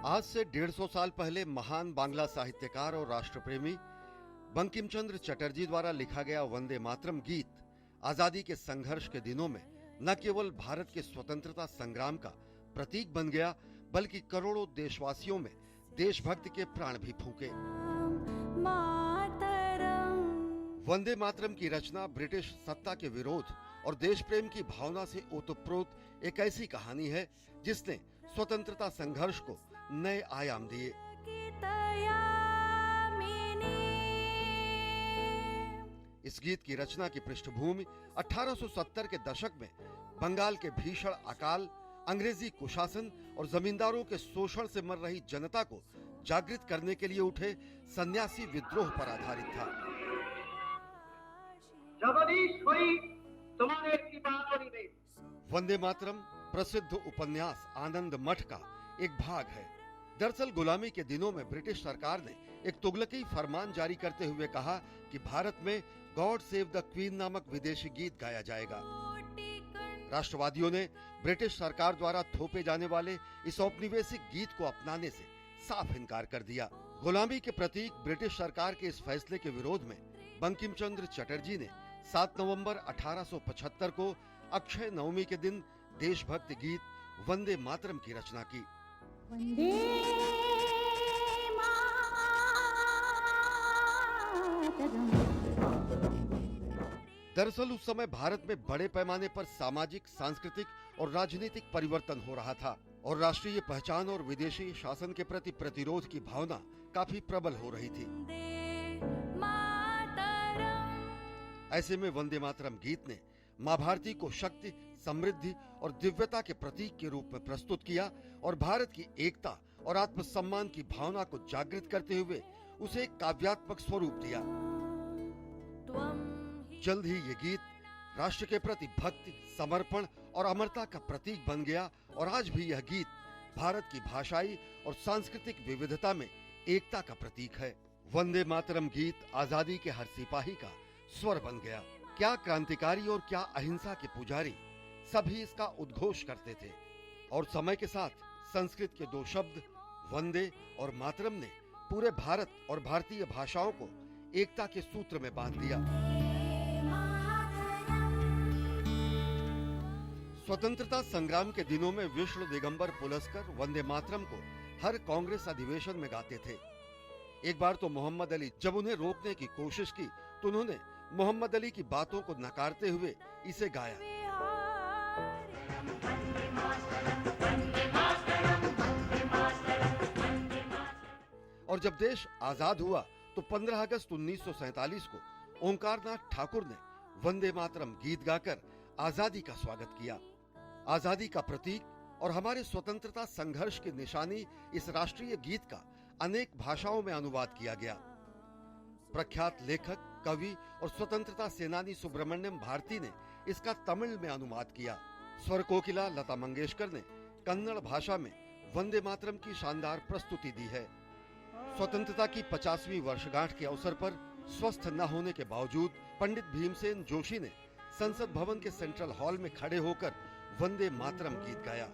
आज से 150 साल पहले महान बांग्ला साहित्यकार और राष्ट्रप्रेमी बंकिम चंद्र चटर्जी द्वारा लिखा गया वंदे मातरम गीत आजादी के संघर्ष के दिनों में न केवल भारत के स्वतंत्रता संग्राम का प्रतीक बन गया, बल्कि करोड़ों देशवासियों में देशभक्ति के प्राण भी फूंके। वंदे मातरम की रचना ब्रिटिश सत्ता के विरोध और देश प्रेम की भावना से ओतप्रोत एक ऐसी कहानी है जिसने स्वतंत्रता संघर्ष को नए आयाम दिए। इस गीत की रचना की पृष्ठभूमि 1870 के दशक में बंगाल के भीषण अकाल, अंग्रेजी कुशासन और जमींदारों के शोषण से मर रही जनता को जागृत करने के लिए उठे सन्यासी विद्रोह पर आधारित था। वंदे मातरम प्रसिद्ध उपन्यास आनंद मठ का एक भाग है। दरअसल गुलामी के दिनों में ब्रिटिश सरकार ने एक तुगलकी फरमान जारी करते हुए कहा कि भारत में गॉड सेव द क्वीन नामक विदेशी गीत गाया जाएगा। राष्ट्रवादियों ने ब्रिटिश सरकार द्वारा थोपे जाने वाले इस औपनिवेशिक गीत को अपनाने से साफ इनकार कर दिया। गुलामी के प्रतीक ब्रिटिश सरकार के इस फैसले के विरोध में बंकिम चंद्र चटर्जी ने 7 नवंबर 1875 को अक्षय नवमी के दिन देशभक्ति गीत वंदे मातरम की रचना की। दरअसल उस समय भारत में बड़े पैमाने पर सामाजिक, सांस्कृतिक और राजनीतिक परिवर्तन हो रहा था और राष्ट्रीय पहचान और विदेशी शासन के प्रति प्रतिरोध की भावना काफी प्रबल हो रही थी। ऐसे में वंदे मातरम गीत ने मां भारती को शक्ति, समृद्धि और दिव्यता के प्रतीक के रूप में प्रस्तुत किया और भारत की एकता और आत्मसम्मान की भावना को जागृत करते हुए उसे एक काव्यात्मक स्वरूप दिया। जल्द ही ये गीत राष्ट्र के प्रति भक्ति, समर्पण और अमरता का प्रतीक बन गया और आज भी यह गीत भारत की भाषाई और सांस्कृतिक विविधता में एकता का प्रतीक है। वंदे मातरम गीत आजादी के हर सिपाही का स्वर बन गया। क्या क्रांतिकारी और क्या अहिंसा के पुजारी, सभी इसका उद्घोष करते थे और समय के साथ संस्कृत के दो शब्द वंदे और मातरम ने पूरे भारत और भारतीय भाषाओं को एकता के सूत्र में बांध दिया। स्वतंत्रता संग्राम के दिनों में विष्णु दिगंबर पुलस्कर वंदे मातरम को हर कांग्रेस अधिवेशन में गाते थे। एक बार तो मोहम्मद अली जब उन्हें रोकने की कोशिश की तो उन्होंने मोहम्मद अली की बातों को नकारते हुए इसे गाया। और जब देश आजाद हुआ तो 15 अगस्त 1947 को ओंकारनाथ ठाकुर ने वंदे मातरम गीत गाकर आजादी का स्वागत किया। आजादी का प्रतीक और हमारे स्वतंत्रता संघर्ष की निशानी इस राष्ट्रीय गीत का अनेक भाषाओं में अनुवाद किया गया। प्रख्यात लेखक, कवि और स्वतंत्रता सेनानी सुब्रमण्यम भारती ने इसका तमिल में अनुवाद किया। स्वर कोकिला लता मंगेशकर ने कन्नड़ भाषा में वंदे मातरम की शानदार प्रस्तुति दी है। स्वतंत्रता की 50वीं वर्षगांठ के अवसर पर स्वस्थ न होने के बावजूद पंडित भीमसेन जोशी ने संसद भवन के सेंट्रल हॉल में खड़े होकर वंदे मातरम गीत गाया।